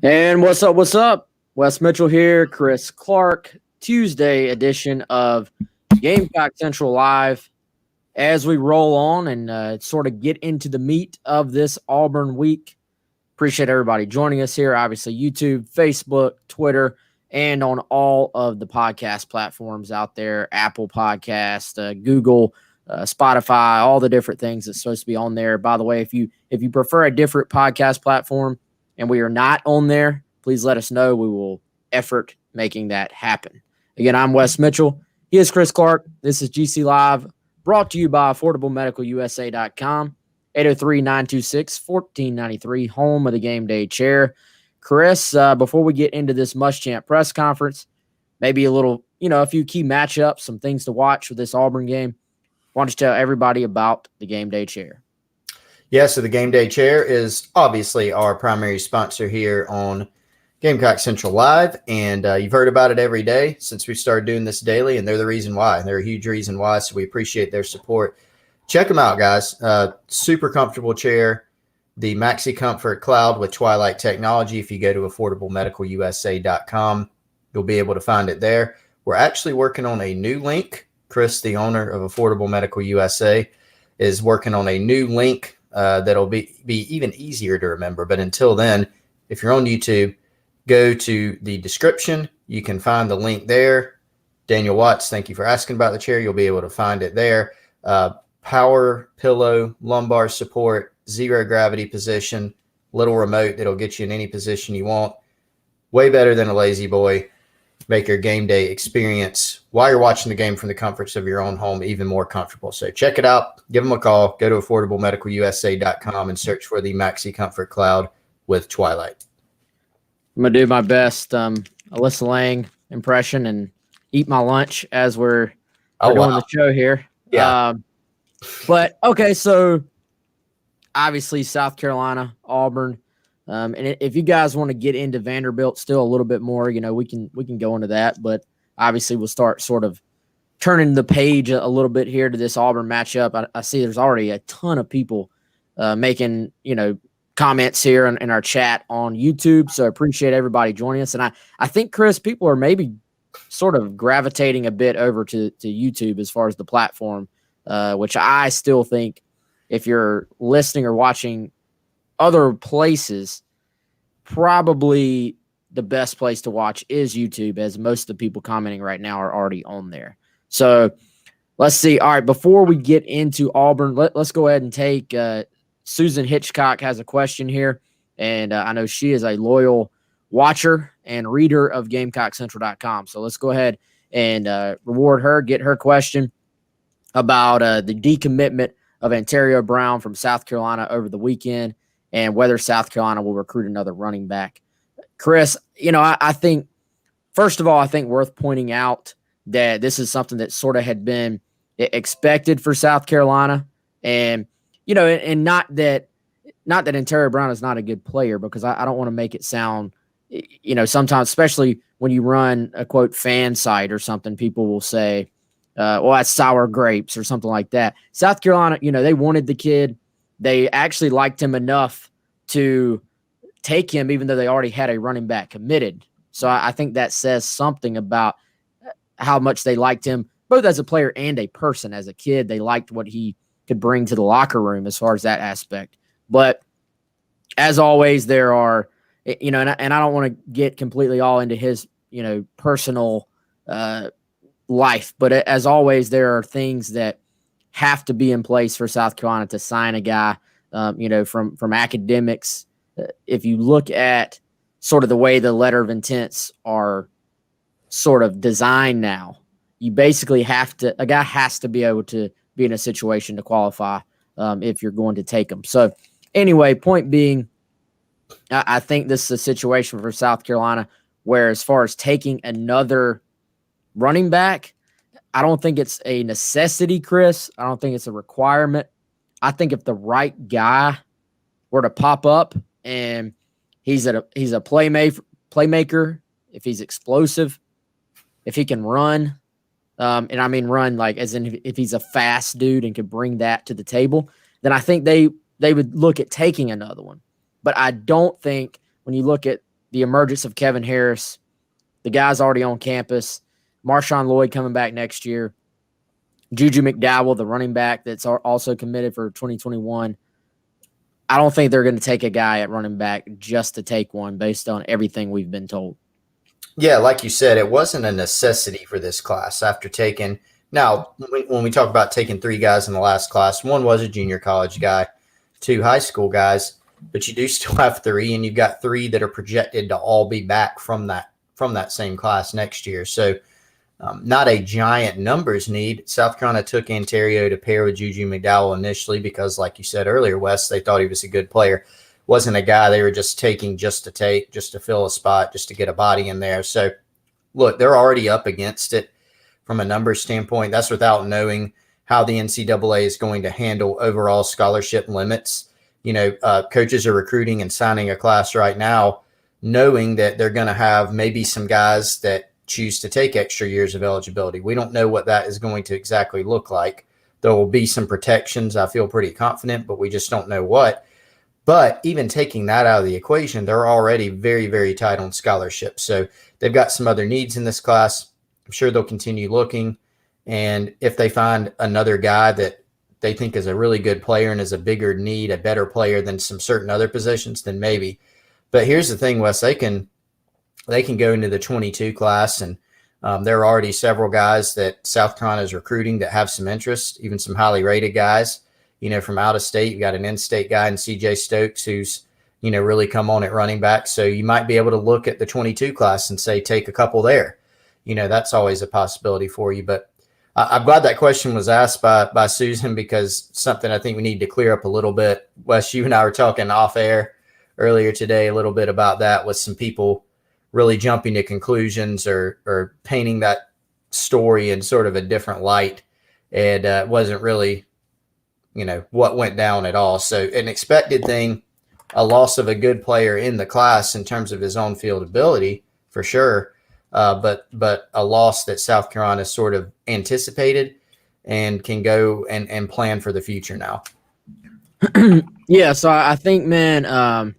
And what's up? What's up? Wes Mitchell here, Chris Clark, Tuesday edition of Gamecock Central Live. As we roll on and sort of get into the meat of this Auburn week, appreciate everybody joining us here. Obviously, YouTube, Facebook, Twitter, and on all of the podcast platforms out there, Apple Podcast, Google, Spotify, all the different things that's supposed to be on there. By the way, if you prefer a different podcast platform and we are not on there, please let us know. We will effort making that happen. Again, I'm Wes Mitchell. He is Chris Clark. This is GC Live, brought to you by AffordableMedicalUSA.com, 803-926-1493, home of the Game Day Chair. Chris, before we get into this Muschamp press conference, maybe a little, a few key matchups, some things to watch with this Auburn game. Why don't you tell everybody about the Game Day Chair? Yeah, so the Game Day Chair is obviously our primary sponsor here on Gamecock Central Live, and you've heard about it every day since we started doing this daily, and they're the reason why. They're a huge reason why, so we appreciate their support. Check them out, guys. Super comfortable chair, the Maxi Comfort Cloud with Twilight technology. If you go to AffordableMedicalUSA.com, you'll be able to find it there. We're actually working on a new link. Chris, the owner of Affordable Medical USA, is working on a new link that'll be even easier to remember. But until then, if you're on YouTube, go to the description. You can find the link there. Daniel Watts, thank you for asking about the chair. You'll be able to find it there. Power pillow, lumbar support, zero gravity position, little remote that'll get you in any position you want. Way better than a lazy boy. Make your game day experience while you're watching the game from the comforts of your own home even more comfortable. So check it out. Give them a call. Go to AffordableMedicalUSA.com and search for the Maxi Comfort Cloud with Twilight. I'm going to do my best Alyssa Lang impression and eat my lunch as we're doing the show here. Yeah. But, okay, so obviously South Carolina, Auburn. And if you guys want to get into Vanderbilt still a little bit more, we can go into that. But obviously we'll start sort of turning the page a little bit here to this Auburn matchup. I see there's already a ton of people making, comments here in our chat on YouTube. So I appreciate everybody joining us. And I think, Chris, people are maybe sort of gravitating a bit over to YouTube as far as the platform, which I still think if you're listening or watching other places, probably the best place to watch is YouTube, as most of the people commenting right now are already on there. So let's see. All right, before we get into Auburn, let's go ahead and take Susan Hitchcock has a question here, and I know she is a loyal watcher and reader of GamecockCentral.com. So let's go ahead and reward her, get her question about the decommitment of Ontario Brown from South Carolina over the weekend, and whether South Carolina will recruit another running back. Chris, I think, first of all, I think worth pointing out that this is something that sort of had been expected for South Carolina. And, and not that Ontario Brown is not a good player, because I don't want to make it sound, sometimes, especially when you run a, quote, fan site or something, people will say, well, that's sour grapes or something like that. South Carolina, they wanted the kid. They actually liked him enough to take him, even though they already had a running back committed. So I think that says something about how much they liked him, both as a player and a person. As a kid, they liked what he could bring to the locker room as far as that aspect. But as always, there are, and I don't want to get completely all into his, personal life. But as always, there are things that have to be in place for South Carolina to sign a guy, from academics. If you look at sort of the way the letter of intents are sort of designed now, you basically a guy has to be able to be in a situation to qualify if you're going to take him. So anyway, point being, I think this is a situation for South Carolina where, as far as taking another running back, I don't think it's a necessity, Chris. I don't think it's a requirement. I think if the right guy were to pop up and he's a playmaker, if he's explosive, if he can run, and I mean run like as in if he's a fast dude and could bring that to the table, then I think they would look at taking another one. But I don't think, when you look at the emergence of Kevin Harris, the guy's already on campus, Marshawn Lloyd coming back next year, Juju McDowell, the running back that's also committed for 2021. I don't think they're going to take a guy at running back just to take one based on everything we've been told. Yeah, like you said, it wasn't a necessity for this class after taking – now, when we talk about taking 3 guys in the last class, 1 was a junior college guy, 2 high school guys, but you do still have 3, and you've got 3 that are projected to all be back from that same class next year. So not a giant numbers need. South Carolina took Ontario to pair with Juju McDowell initially because, like you said earlier, Wes, they thought he was a good player. Wasn't a guy they were just taking just to fill a spot, just to get a body in there. So, look, they're already up against it from a numbers standpoint. That's without knowing how the NCAA is going to handle overall scholarship limits. Coaches are recruiting and signing a class right now knowing that they're going to have maybe some guys that choose to take extra years of eligibility. We don't know what that is going to exactly look like. There will be some protections. I feel pretty confident, but we just don't know what. But even taking that out of the equation, they're already very, very tight on scholarships. So they've got some other needs in this class. I'm sure they'll continue looking. And if they find another guy that they think is a really good player and is a bigger need, a better player than some certain other positions, then maybe. But here's the thing, Wes, they can go into the 22 class, and there are already several guys that South Carolina is recruiting that have some interest, even some highly rated guys. From out of state, you've got an in-state guy in C.J. Stokes who's, really come on at running back. So you might be able to look at the 22 class and say, take a couple there. That's always a possibility for you. But I'm glad that question was asked by Susan, because something I think we need to clear up a little bit. Wes, you and I were talking off air earlier today a little bit about that, with some people really jumping to conclusions or painting that story in sort of a different light. And it wasn't really, what went down at all. So an expected thing, a loss of a good player in the class in terms of his own field ability, for sure. But a loss that South Carolina sort of anticipated and can go and plan for the future now. Yeah, so I think, man,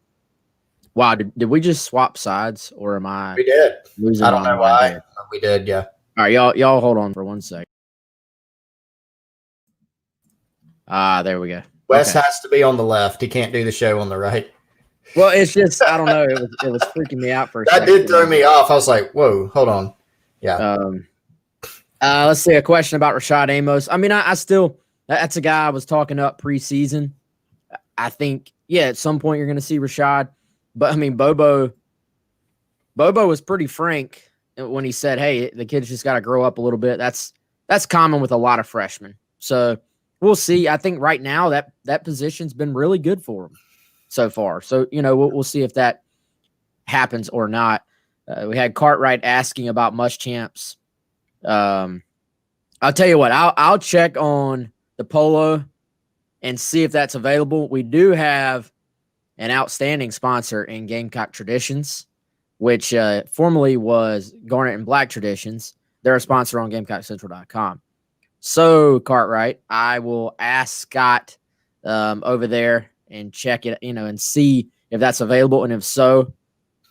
wow, did we just swap sides, or am I? We did. Losing? I don't know why. We did, yeah. All right, y'all hold on for 1 second. There we go. Wes has to be on the left. He can't do the show on the right. Well, it's just, I don't know. It was freaking me out for a second. That did throw me off. I was like, whoa, hold on. Yeah. Let's see, a question about Rashad Amos. I mean, I still, that's a guy I was talking up preseason. I think, yeah, at some point you're going to see Rashad. But, I mean, Bobo was pretty frank when he said, hey, the kid's just got to grow up a little bit. That's common with a lot of freshmen. So we'll see. I think right now that position's been really good for him so far. So, we'll see if that happens or not. We had Cartwright asking about Muschamp's. I'll tell you what, I'll check on the polo and see if that's available. We do have an outstanding sponsor in Gamecock Traditions, which formerly was Garnet and Black Traditions. They're a sponsor on GamecockCentral.com. So, Cartwright, I will ask Scott over there and check it, and see if that's available. And if so,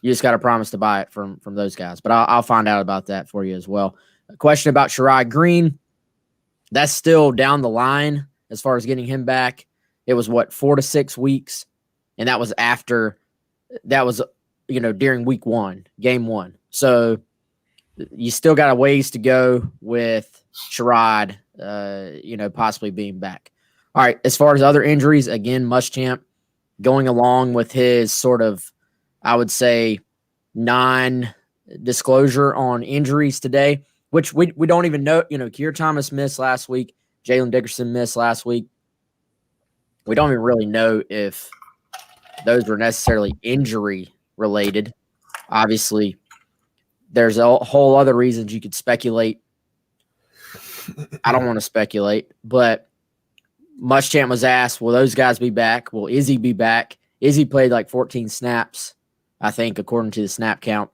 you just got to promise to buy it from those guys. But I'll find out about that for you as well. A question about Sherrod Green. That's still down the line as far as getting him back. It was, 4 to 6 weeks? And that was during week 1, game 1. So you still got a ways to go with Sherrod, possibly being back. All right, as far as other injuries, again, Muschamp going along with his sort of, I would say, non-disclosure on injuries today, which we don't even know. Keir Thomas missed last week. Jalen Dickerson missed last week. We don't even really know if those were necessarily injury-related. Obviously, there's a whole other reasons you could speculate. I don't want to speculate, but Muschamp was asked, will those guys be back? Will Izzy be back? Izzy played like 14 snaps, I think, according to the snap count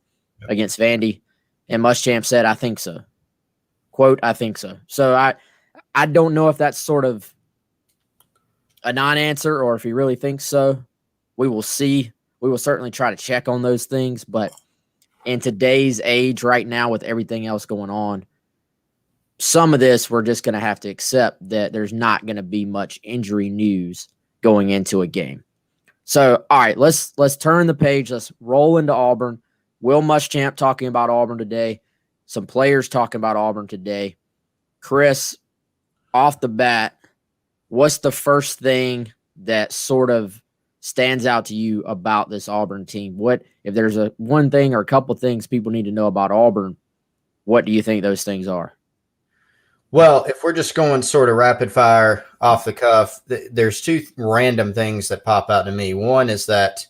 against Vandy. And Muschamp said, I think so. Quote, I think so. So I don't know if that's sort of a non-answer or if he really thinks so. We will see We will certainly try to check on those things, but in today's age right now with everything else going on, some of this we're just going to have to accept that there's not going to be much injury news going into a game. So, all right, let's turn the page. Let's roll into Auburn. Will Muschamp talking about Auburn today. Some players talking about Auburn today. Chris, off the bat, what's the first thing that sort of stands out to you about this Auburn team? What, if there's one thing or a couple things people need to know about Auburn, what do you think those things are? Well, if we're just going sort of rapid fire off the cuff, there's two random things that pop out to me. One is that,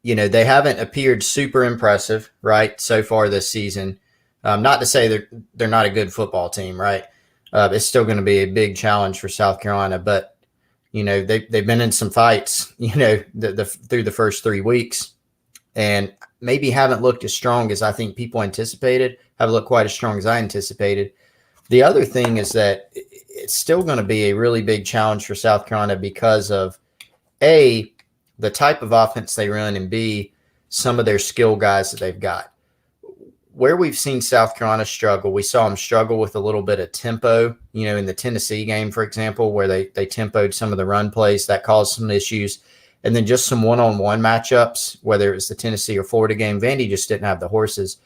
they haven't appeared super impressive, right, so far this season. Not to say they're not a good football team, right? It's still going to be a big challenge for South Carolina, but they've been in some fights, through the first 3 weeks, and maybe haven't looked as strong as I think people anticipated. Haven't looked quite as strong as I anticipated. The other thing is that it's still going to be a really big challenge for South Carolina because of A, the type of offense they run, and B, some of their skill guys that they've got. Where we've seen South Carolina struggle, we saw them struggle with a little bit of tempo, in the Tennessee game, for example, where they tempoed some of the run plays. That caused some issues. And then just some one-on-one matchups, whether it was the Tennessee or Florida game. Vandy just didn't have the horses.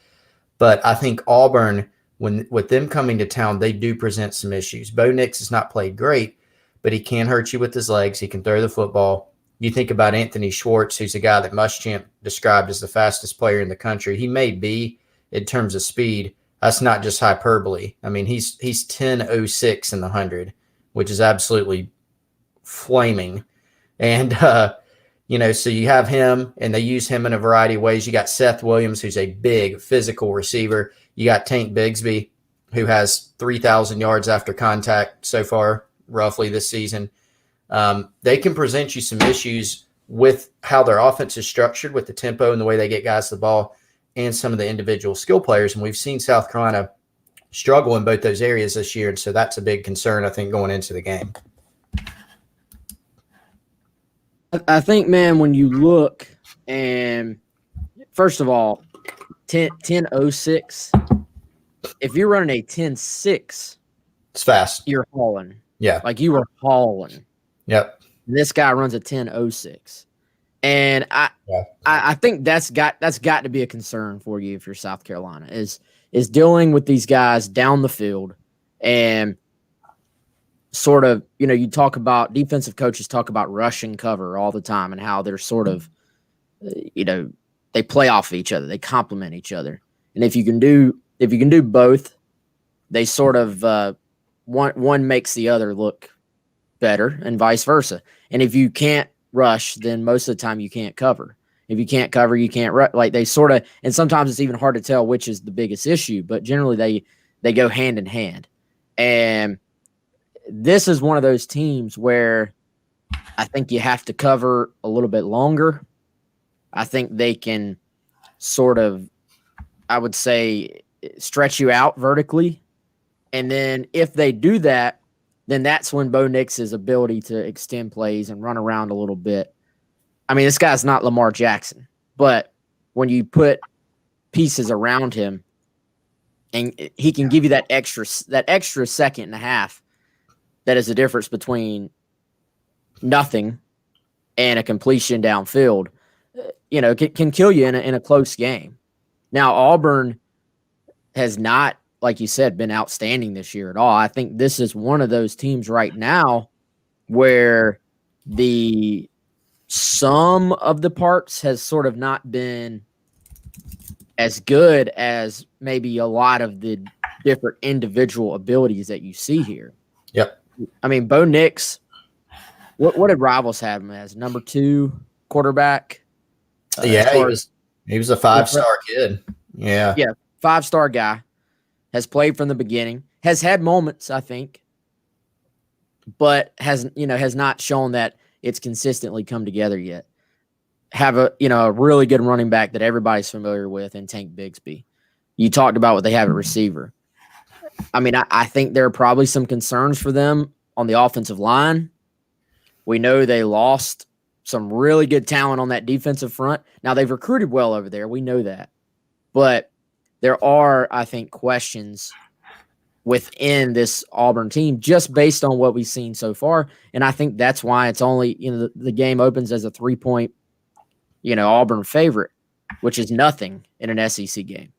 But I think Auburn, with them coming to town, they do present some issues. Bo Nix has not played great, but he can hurt you with his legs. He can throw the football. You think about Anthony Schwartz, who's a guy that Muschamp described as the fastest player in the country. He may be in terms of speed. That's not just hyperbole. I mean, he's 10.06 in the 100, which is absolutely flaming. And, so you have him, and they use him in a variety of ways. You got Seth Williams, who's a big physical receiver. You got Tank Bigsby, who has 3,000 yards after contact so far, roughly this season. They can present you some issues with how their offense is structured, with the tempo and the way they get guys the ball, and some of the individual skill players. And we've seen South Carolina struggle in both those areas this year. And so that's a big concern, I think, going into the game. I think, man, when you look, and first of all, 10.06, if you're running a 10.6, it's fast. You're hauling. Yeah. Like you were hauling. Yep. This guy runs a 10.06. And I think that's got to be a concern for you if you're South Carolina, is dealing with these guys down the field. And sort of, you talk about, defensive coaches talk about rush and cover all the time, and how they're sort of, they play off of each other, they complement each other. And if you can do both, they sort of one makes the other look better, and vice versa. And if you can't rush, then most of the time you can't cover. If you can't cover, you can't rush. Like they sort of, and sometimes it's even hard to tell which is the biggest issue, but generally they go hand in hand. And this is one of those teams where I think you have to cover a little bit longer. I think they can sort of, I would say, stretch you out vertically. And then if they do that, then that's when Bo Nix's ability to extend plays and run around a little bit. I mean, this guy's not Lamar Jackson, but when you put pieces around him, and he can give you that extra second and a half, that is the difference between nothing and a completion downfield, can kill you in a close game. Now, Auburn has not, like you said, been outstanding this year at all. I think this is one of those teams right now where the sum of the parts has sort of not been as good as maybe a lot of the different individual abilities that you see here. Yep. I mean, Bo Nix, what did Rivals have him as? Number 2 quarterback? He was a 5-star kid. Yeah. Yeah, 5-star guy. Has played from the beginning. Has had moments, I think, but has not shown that it's consistently come together yet. Have a really good running back that everybody's familiar with in Tank Bigsby. You talked about what they have at receiver. I mean, I think there are probably some concerns for them on the offensive line. We know they lost some really good talent on that defensive front. Now, they've recruited well over there. We know that. But there are, I think, questions within this Auburn team just based on what we've seen so far. And I think that's why it's only, the game opens as a 3-point, Auburn favorite, which is nothing in an SEC game.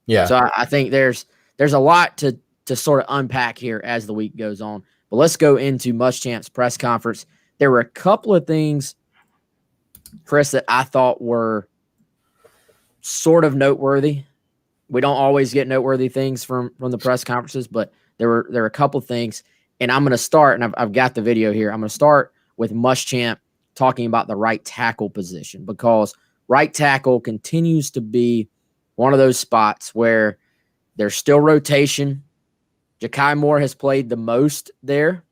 Yeah. So I think there's a lot to sort of unpack here as the week goes on. But let's go into Muschamp's press conference. There were a couple of things, Chris, that I thought were sort of noteworthy. We don't always get noteworthy things from the press conferences, but there were a couple of things. And I'm going to start, and I've got the video here. I'm going to start with Muschamp talking about the right tackle position, because right tackle continues to be one of those spots where there's still rotation. Ja'Kai Moore has played the most there,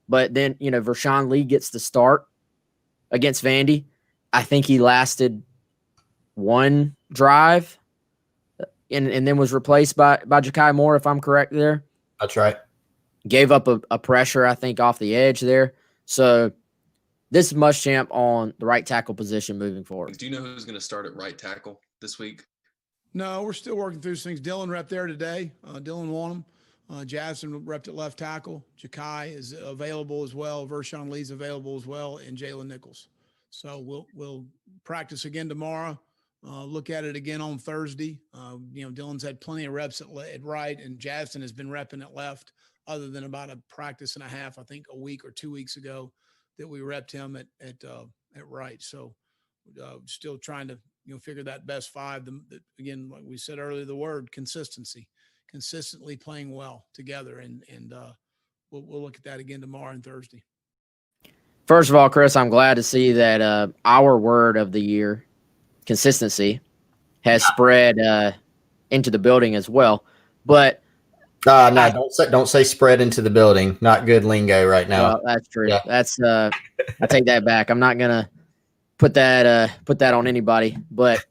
but then, Vershawn Lee gets the start against Vandy. I think he lasted one drive and then was replaced by Ja'Kai Moore, if I'm correct there. That's right. Gave up a pressure, I think, off the edge there. So this is Muschamp on the right tackle position moving forward. Do you know who's going to start at right tackle this week? No, we're still working through things. Dylan repped there today. Dylan won him. Jackson repped at left tackle. Ja'Kai is available as well. Vershawn Lee's available as well, and Jalen Nichols. So we'll practice again tomorrow. Look at it again on Thursday. Dylan's had plenty of reps at right, and Jackson has been repping at left, other than about a practice and a half, I think a week or 2 weeks ago, that we repped him at right. So still trying to figure that best five. Again, like we said earlier, the word consistency, consistently playing well together, and we'll look at that again tomorrow and Thursday. First of all, Chris, I'm glad to see that our word of the year, consistency, has spread into the building as well. But no, don't say spread into the building. Not good lingo right now. Well, that's true. Yeah. That's I take that back. I'm not gonna put that on anybody. But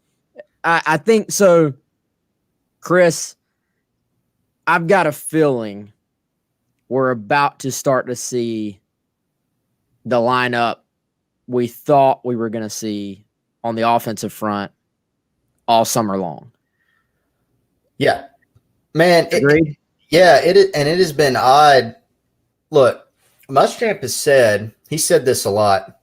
I think so, Chris. I've got a feeling we're about to start to see the lineup we thought we were going to see on the offensive front all summer long. Yeah, man. Agreed? It has been odd. Look, Muschamp has said, he said this a lot.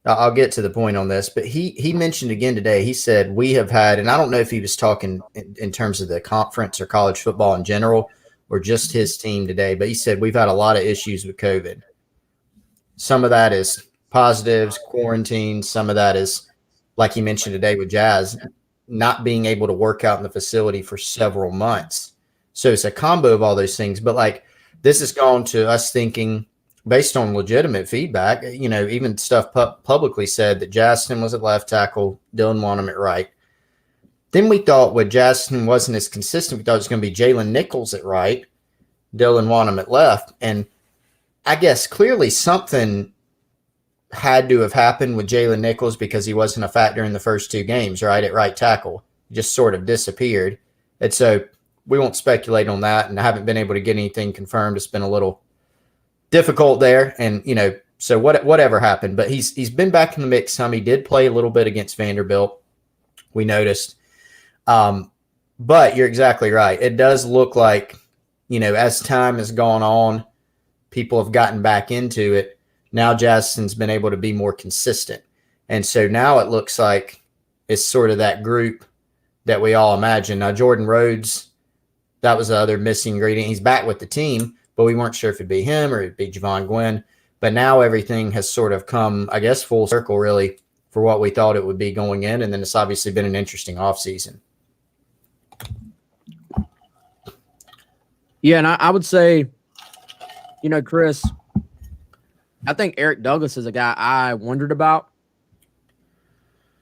I'll get to the point on this, but he mentioned again today, he said we have had, and I don't know if he was talking in terms of the conference or college football in general or just his team today, but he said we've had a lot of issues with COVID. Some of that is positives, quarantine. Some of that is, like he mentioned today with Jazz, not being able to work out in the facility for several months. So it's a combo of all those things. But like this has gone to us thinking, based on legitimate feedback, even stuff publicly said that Justin was at left tackle, Dylan wanted him at right. Then we thought when Justin wasn't as consistent, we thought it was going to be Jalen Nichols at right, Dylan wanted him at left. And I guess clearly something had to have happened with Jalen Nichols because he wasn't a factor in the first two games, right, at right tackle. He just sort of disappeared. And so we won't speculate on that, and I haven't been able to get anything confirmed. It's been a little difficult there, and so whatever happened, but he's been back in the mix some. He did play a little bit against Vanderbilt, we noticed. But you're exactly right. It does look like, as time has gone on, people have gotten back into it. Now Justin's been able to be more consistent. And so now it looks like it's sort of that group that we all imagine. Now, Jordan Rhodes, that was the other missing ingredient. He's back with the team, but we weren't sure if it'd be him or it'd be Javon Gwynn. But now everything has sort of come, I guess, full circle, really, for what we thought it would be going in. And then it's obviously been an interesting offseason. Yeah, and I would say, Chris, I think Eric Douglas is a guy I wondered about.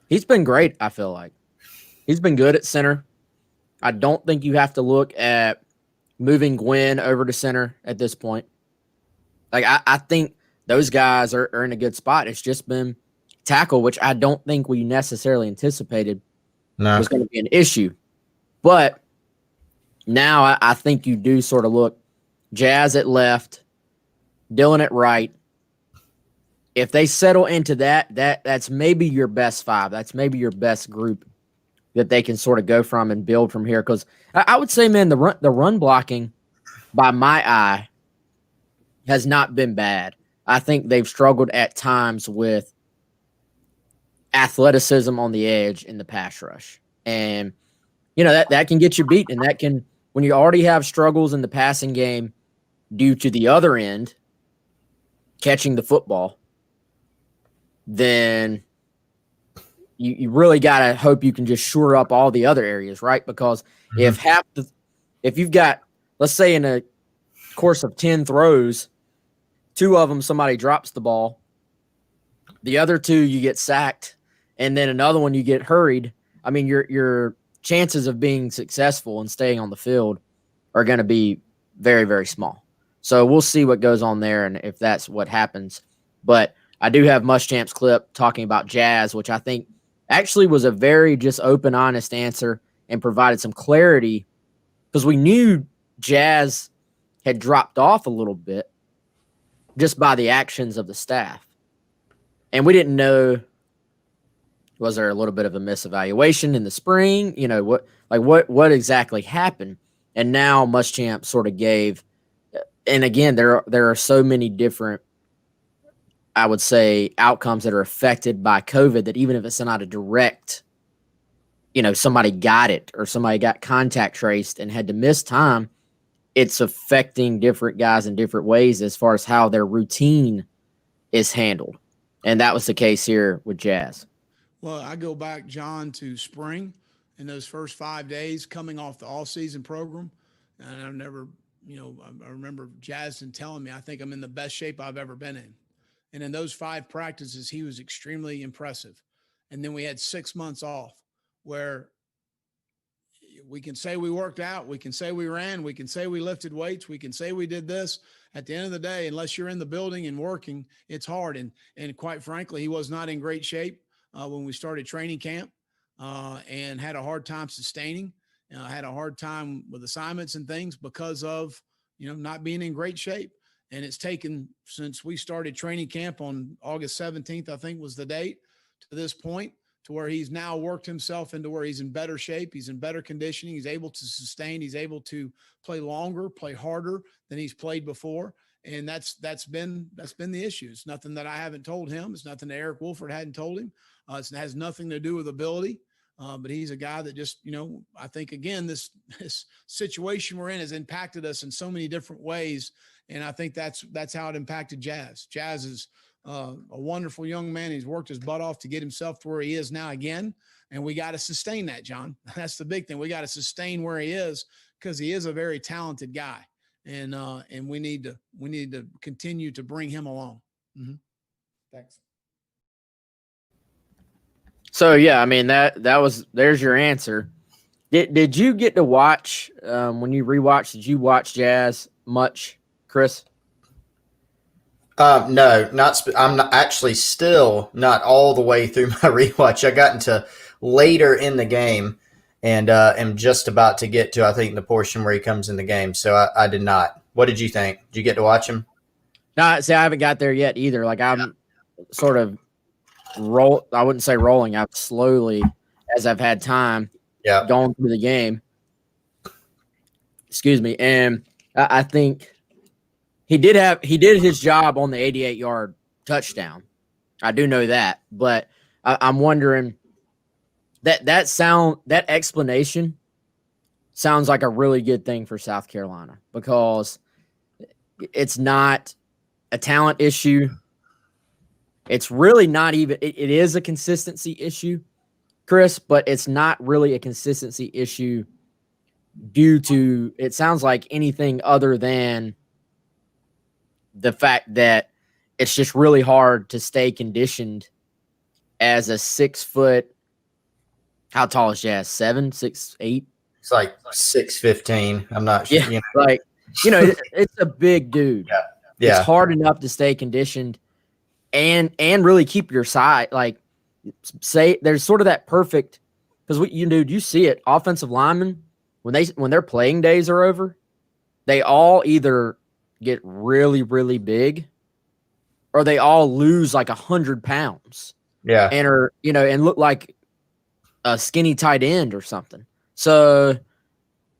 He's been great, I feel like. He's been good at center. I don't think you have to look at moving Gwynn over to center at this point. Like, I think those guys are in a good spot. It's just been tackle, which I don't think we necessarily anticipated was going to be an issue. But now I think you do sort of look Jazz at left, Dylan at right, if they settle into that's maybe your best five. That's maybe your best group that they can sort of go from and build from here. Because I would say, man, the run blocking, by my eye, has not been bad. I think they've struggled at times with athleticism on the edge in the pass rush. And, that can get you beat. And that can, when you already have struggles in the passing game due to the other end catching the football, then you really got to hope you can just shore up all the other areas, right? Because if you've got, let's say in a course of 10 throws, 2 of them somebody drops the ball, the other 2 you get sacked, and then another one you get hurried. I mean, your chances of being successful and staying on the field are going to be very, very small. So we'll see what goes on there and if that's what happens. But I do have Muschamp's clip talking about Jazz, which I think actually was a very just open, honest answer and provided some clarity, because we knew Jazz had dropped off a little bit just by the actions of the staff. And we didn't know, was there a little bit of a misevaluation in the spring? What exactly happened? And now Muschamp sort of gave, and again, there are so many different, I would say, outcomes that are affected by COVID that even if it's not a direct, somebody got it or somebody got contact traced and had to miss time, it's affecting different guys in different ways as far as how their routine is handled. And that was the case here with Jazz. Well, I go back, John, to spring and those first 5 days coming off the all-season program. And I've never, I remember Jazz telling me, I think I'm in the best shape I've ever been in. And in those 5 practices, he was extremely impressive. And then we had 6 months off where we can say we worked out, we can say we ran, we can say we lifted weights, we can say we did this. At the end of the day, unless you're in the building and working, it's hard. And quite frankly, he was not in great shape when we started training camp and had a hard time sustaining. Had a hard time with assignments and things because of, not being in great shape. And it's taken, since we started training camp on August 17th, I think was the date, to this point, to where he's now worked himself into where he's in better shape. He's in better conditioning. He's able to sustain. He's able to play longer, play harder than he's played before. And that's been the issue. It's nothing that I haven't told him. It's nothing that Eric Wolford hadn't told him. It has nothing to do with ability. But he's a guy that just, I think, again, this situation we're in has impacted us in so many different ways. And I think that's how it impacted Jazz. Jazz is a wonderful young man. He's worked his butt off to get himself to where he is now again. And we got to sustain that, John. That's the big thing. We got to sustain where he is, because he is a very talented guy. And we need to continue to bring him along. Mm-hmm. Thanks. So yeah, I mean there's your answer. Did you get to watch when you rewatched? Did you watch Jazz much, Chris? No, I'm not, actually still not all the way through my rewatch. I got into later in the game and am just about to get to, I think, the portion where he comes in the game. So I did not. What did you think? Did you get to watch him? No, see, I haven't got there yet either. Like I'm sort of I wouldn't say rolling. I've slowly, as I've had time, gone through the game. Excuse me. And I think he did his job on the 88-yard touchdown. I do know that, but I'm wondering that explanation sounds like a really good thing for South Carolina, because it's not a talent issue. It's really not even, it is a consistency issue, Chris, but it's not really a consistency issue due to, it sounds like, anything other than the fact that it's just really hard to stay conditioned as a 6 foot. How tall is Jazz? 7, 6, 8? It's like 6'15". I'm not sure. Yeah, it's a big dude. Yeah. It's hard enough to stay conditioned and really keep your side. Like, say there's sort of that perfect, because you see it. Offensive linemen, when their playing days are over, they all either get really, really big or they all lose like 100 pounds Yeah. and are, and look like a skinny tight end or something. So,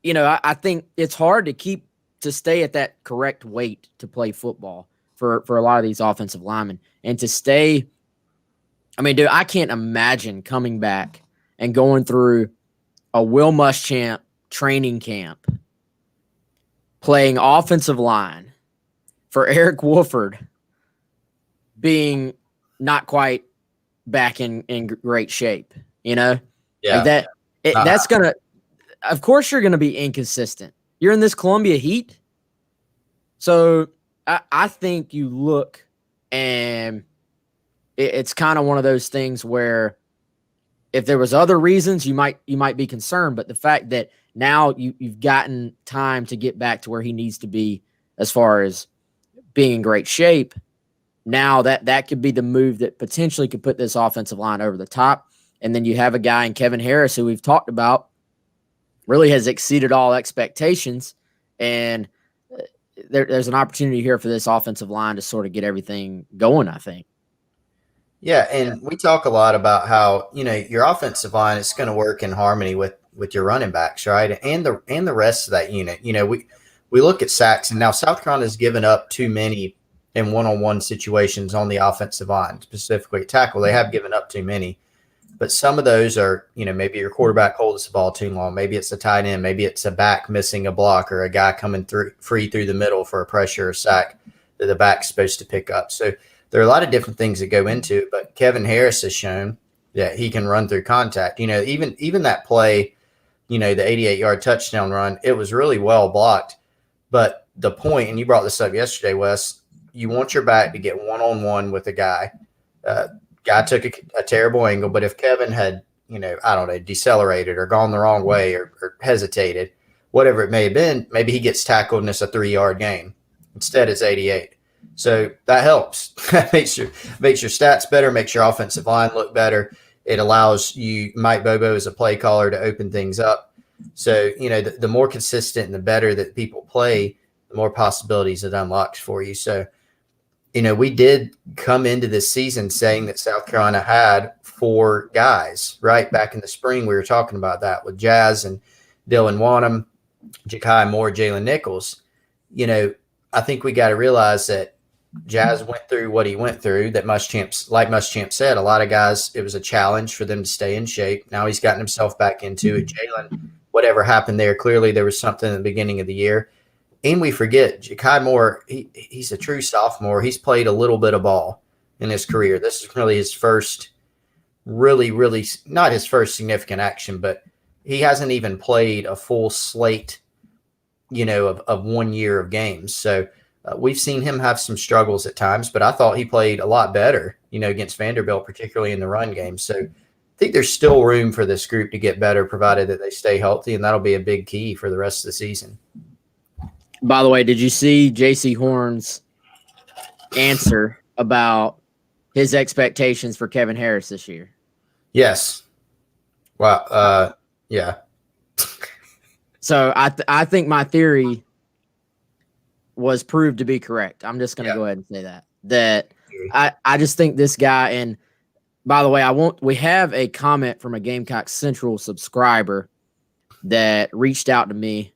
I think it's hard to stay at that correct weight to play football for a lot of these offensive linemen. And to stay, I mean, dude, I can't imagine coming back and going through a Will Muschamp training camp, playing offensive line for Eric Wolford being not quite back in great shape, Yeah. like that. That's going to, of course you're going to be inconsistent. You're in this Columbia Heat. So I think you look and it's kind of one of those things where if there was other reasons, you might be concerned, but the fact that now you've gotten time to get back to where he needs to be as far as being in great shape, now that could be the move that potentially could put this offensive line over the top. And then you have a guy in Kevin Harris who we've talked about really has exceeded all expectations, and there's an opportunity here for this offensive line to sort of get everything going, I think. Yeah, and we talk a lot about how, your offensive line is going to work in harmony with your running backs, right? And the rest of that unit. We look at sacks, and now South Carolina's given up too many in one-on-one situations on the offensive line, specifically at tackle. They have given up too many. But some of those are, maybe your quarterback holds the ball too long. Maybe it's a tight end. Maybe it's a back missing a block or a guy coming free through the middle for a pressure or sack that the back's supposed to pick up. So there are a lot of different things that go into it. But Kevin Harris has shown that he can run through contact. Even that play, the 88-yard touchdown run, it was really well blocked. But the point, and you brought this up yesterday, Wes, you want your back to get one-on-one with a guy. Guy took a terrible angle, but if Kevin had, decelerated or gone the wrong way or hesitated, whatever it may have been, maybe he gets tackled and it's a 3-yard gain. Instead, it's 88. So that helps. That makes your stats better, makes your offensive line look better. It allows you, Mike Bobo as a play caller, to open things up. So, the more consistent and the better that people play, the more possibilities it unlocks for you. So, we did come into this season saying that South Carolina had 4 guys, right? Back in the spring, we were talking about that with Jazz and Dylan Wanham, Ja'Kai Moore, Jalen Nichols. I think we got to realize that Jazz went through what he went through, that Muschamp said, a lot of guys, it was a challenge for them to stay in shape. Now he's gotten himself back into it. Jalen, whatever happened there, clearly there was something in the beginning of the year. And we forget, Ja'Kai Moore, he's a true sophomore. He's played a little bit of ball in his career. This is really his first, really not his first significant action, but he hasn't even played a full slate, of 1 year of games. So we've seen him have some struggles at times, but I thought he played a lot better, against Vanderbilt, particularly in the run game. So I think there's still room for this group to get better, provided that they stay healthy, and that'll be a big key for the rest of the season. By the way, did you see J.C. Horn's answer about his expectations for Kevin Harris this year? Yes. Wow. Yeah. So I think my theory was proved to be correct. I'm just going to go ahead and say that I just think this guy, and by the way, we have a comment from a Gamecock Central subscriber that reached out to me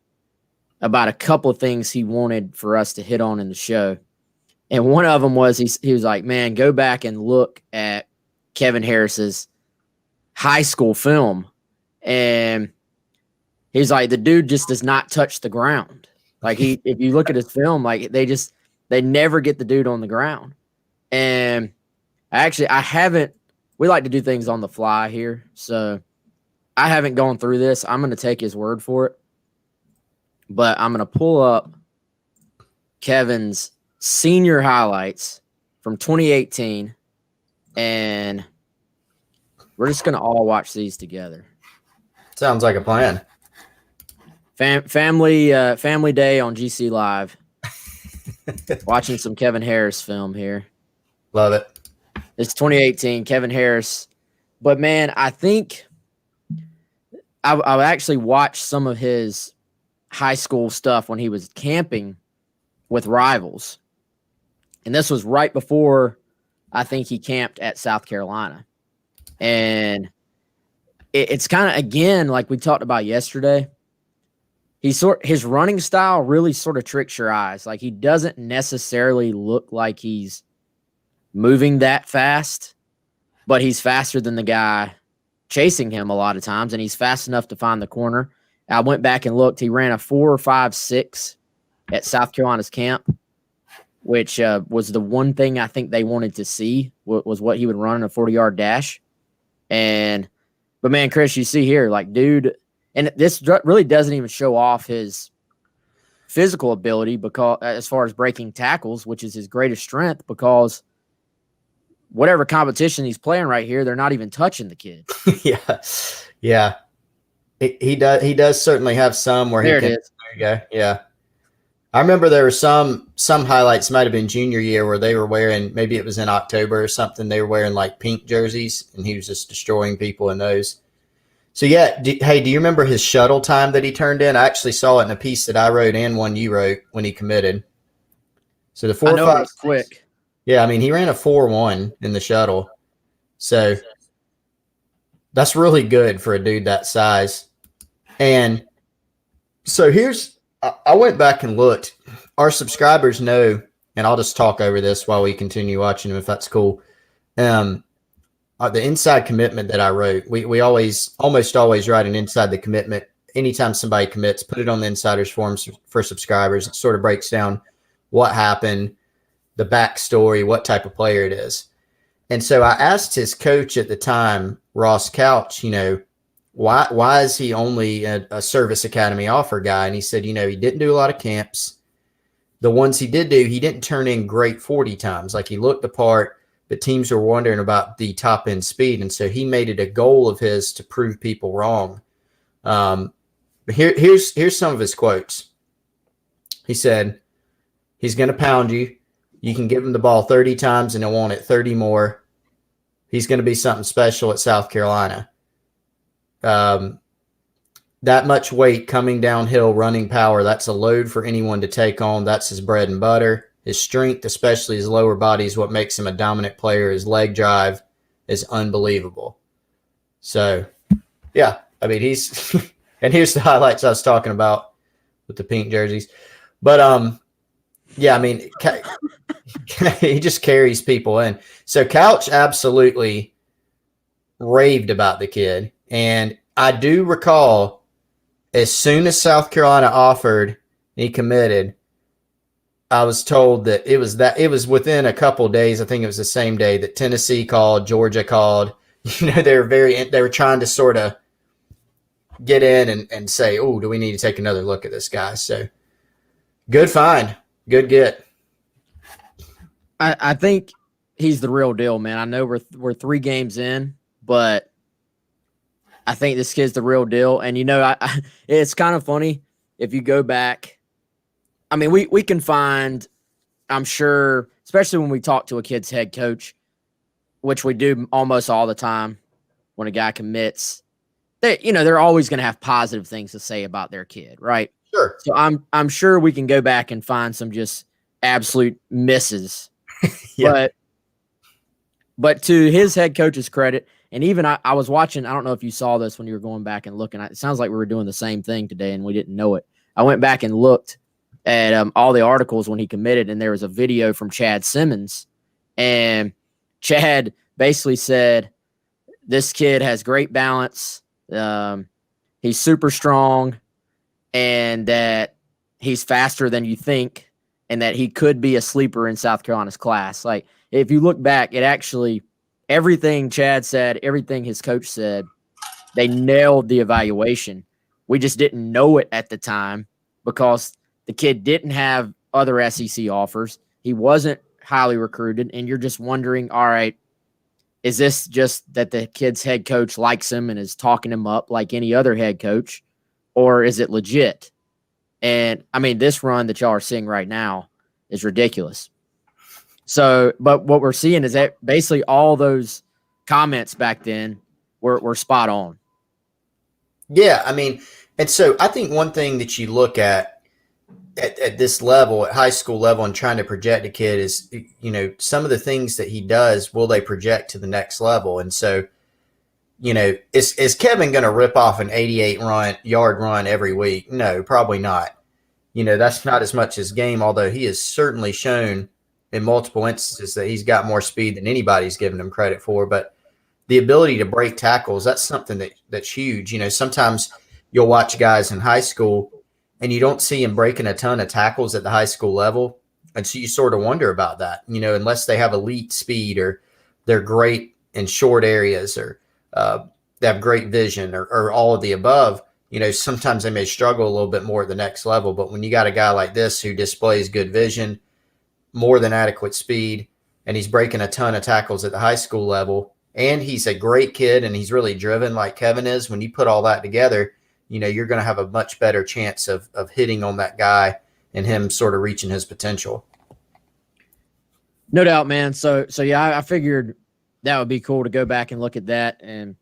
about a couple of things he wanted for us to hit on in the show. And one of them was he was like, man, go back and look at Kevin Harris's high school film. And he's like, the dude just does not touch the ground. Like if you look at his film, like they never get the dude on the ground. And we like to do things on the fly here. So I haven't gone through this. I'm going to take his word for it. But I'm going to pull up Kevin's senior highlights from 2018, and we're just going to all watch these together. Sounds like a plan. Family day on GC Live. Watching some Kevin Harris film here. Love it. It's 2018, Kevin Harris. But, man, I think I actually watched some of his high school stuff when he was camping with rivals. And this was right before I think he camped at South Carolina. And it's kind of, again, like we talked about yesterday, his running style really sort of tricks your eyes. Like, he doesn't necessarily look like he's moving that fast, but he's faster than the guy chasing him a lot of times, and he's fast enough to find the corner. I went back and looked. He ran a 4.56 at South Carolina's camp, which was the one thing I think they wanted to see, was what he would run in a 40-yard dash. But man, Chris, you see here, like, dude, and this really doesn't even show off his physical ability, because as far as breaking tackles, which is his greatest strength, because whatever competition he's playing right here, they're not even touching the kid. Yeah. He does certainly have some where There he can. it is. There you go. Yeah. I remember there were some highlights, might have been junior year, where they were wearing, maybe it was in October or something, they were wearing like pink jerseys, and he was just destroying people in those. So yeah, do you remember his shuttle time that he turned in? I actually saw it in a piece that I wrote and one you wrote when he committed. So the 4.56 was quick. Yeah, I mean, he ran a 4.1 in the shuttle. So that's really good for a dude that size. And so I went back and looked. Our subscribers know, and I'll just talk over this while we continue watching them, if that's cool. The inside commitment that I wrote, we almost always write an inside the commitment. Anytime somebody commits, put it on the insiders forums for subscribers. It sort of breaks down what happened, the backstory, what type of player it is. And so I asked his coach at the time, Ross Couch, why is he only a service academy offer guy? And he said, he didn't do a lot of camps. The ones he did do, he didn't turn in great 40 times. Like, he looked the part, but teams were wondering about the top end speed. And so he made it a goal of his to prove people wrong. But here's some of his quotes. He said, he's going to pound you. You can give him the ball 30 times and he'll want it 30 more. He's going to be something special at South Carolina. That much weight coming downhill, running power, that's a load for anyone to take on. That's his bread and butter. His strength, especially his lower body, is what makes him a dominant player. His leg drive is unbelievable. So, yeah, I mean, he's – and here's the highlights I was talking about with the pink jerseys. But, yeah, I mean, he just carries people in. So Couch absolutely raved about the kid. And I do recall, as soon as South Carolina offered, he committed, I was told that it was within a couple of days. I think it was the same day that Tennessee called, Georgia called. They were trying to sort of get in and say, oh, do we need to take another look at this guy? So good find, good get. I think he's the real deal, man. I know we're 3 games in, but I think this kid's the real deal. And, it's kind of funny if you go back. I mean, we can find, I'm sure, especially when we talk to a kid's head coach, which we do almost all the time when a guy commits, they're always going to have positive things to say about their kid, right? Sure. So I'm sure we can go back and find some just absolute misses. Yeah. But to his head coach's credit, and even I was watching, I don't know if you saw this when you were going back and looking. It sounds like we were doing the same thing today and we didn't know it. I went back and looked at all the articles when he committed, and there was a video from Chad Simmons. And Chad basically said, this kid has great balance. He's super strong, and that he's faster than you think, and that he could be a sleeper in South Carolina's class. Like, if you look back, it actually – everything Chad said, everything his coach said, they nailed the evaluation. We just didn't know it at the time because the kid didn't have other SEC offers. He wasn't highly recruited, and you're just wondering, all right, is this just that the kid's head coach likes him and is talking him up like any other head coach, or is it legit? And, I mean, this run that y'all are seeing right now is ridiculous. So, but what we're seeing is that basically all those comments back then were spot on. Yeah, I mean, and so I think one thing that you look at, at this level, at high school level, and trying to project a kid is, some of the things that he does, will they project to the next level? And so, is Kevin going to rip off an 88-yard run every week? No, probably not. That's not as much his game, although he has certainly shown in multiple instances that he's got more speed than anybody's given him credit for. But the ability to break tackles, that's something that's huge. Sometimes you'll watch guys in high school and you don't see them breaking a ton of tackles at the high school level. And so you sort of wonder about that, unless they have elite speed or they're great in short areas or they have great vision or all of the above. Sometimes they may struggle a little bit more at the next level. But when you got a guy like this who displays good vision, more than adequate speed, and he's breaking a ton of tackles at the high school level, and he's a great kid and he's really driven like Kevin is, when you put all that together, you're going to have a much better chance of hitting on that guy and him sort of reaching his potential. No doubt, man. So yeah, I figured that would be cool to go back and look at that. And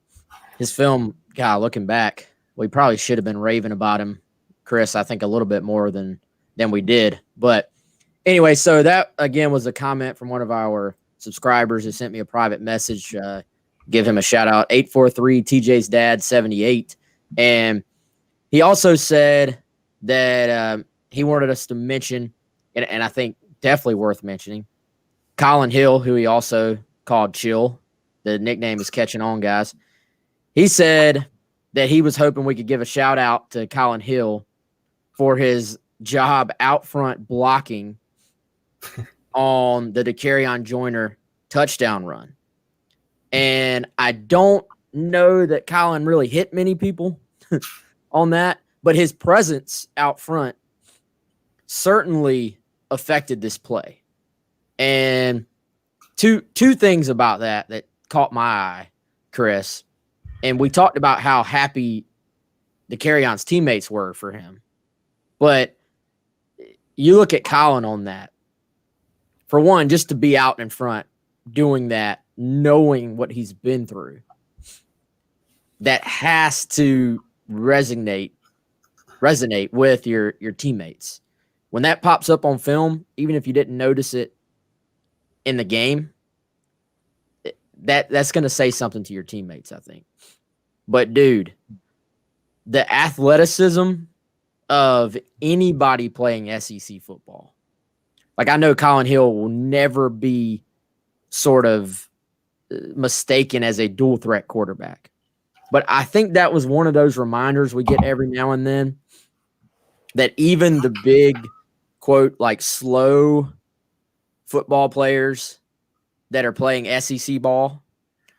his film, looking back, we probably should have been raving about him, Chris, I think a little bit more than we did. But anyway, so that, again, was a comment from one of our subscribers who sent me a private message. Give him a shout-out, 843 TJ's Dad 78. And he also said that he wanted us to mention, and I think definitely worth mentioning, Colin Hill, who he also called Chill. The nickname is catching on, guys. He said that he was hoping we could give a shout-out to Colin Hill for his job out front blocking on the Dakereon Joyner touchdown run. And I don't know that Colin really hit many people on that, but his presence out front certainly affected this play. And two things about that caught my eye, Chris. And we talked about how happy Dakereon's teammates were for him. But you look at Colin on that. For one, just to be out in front, doing that, knowing what he's been through, that has to resonate with your teammates. When that pops up on film, even if you didn't notice it in the game, that's going to say something to your teammates, I think. But, dude, the athleticism of anybody playing SEC football. Like, I know Colin Hill will never be sort of mistaken as a dual threat quarterback. But I think that was one of those reminders we get every now and then that even the big, quote, like slow football players that are playing SEC ball